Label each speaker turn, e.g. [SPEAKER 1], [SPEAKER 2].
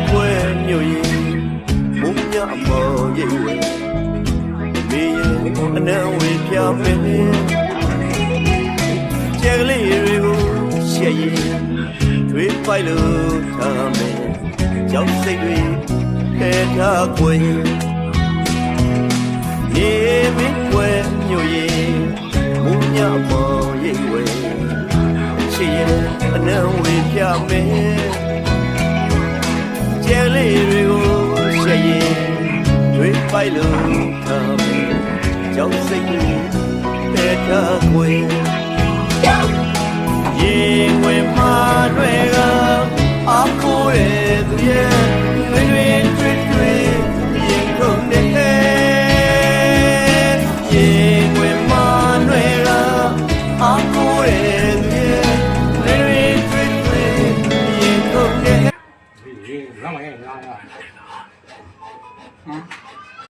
[SPEAKER 1] ကွယ်မြို့ရင်ဘုံညမော်ရိပ်ဝဲမေရဲ့အနံဝေပြမယ်ကျဲကလေးတွေကိုရှက်ရင်တွေးပိုက်လို့ထားမယ်ကြောက်စိတ်တွေထဲထားကွယ်နေမင်းကွယ်မြို့ရင်ဘုံညမော်ရိပ်ဝဲချစ်ရဲ့အနံဝေပြမယ်ကျဲလေးတွေကိုရှက်ရင်တွေးပိုက်လို့ထားမယ်ကြောက်စိတ်တွေထဲထားကွယ်ရေဝင်မာတွေကအားကိုးရဲ့သူရဲ့တွေရင်ခုန်နေရေဝင်မာတွေကအားကိုးရဲ့သူရဲ့တွေရင်ခုန်နေ
[SPEAKER 2] 让我给你拉拉。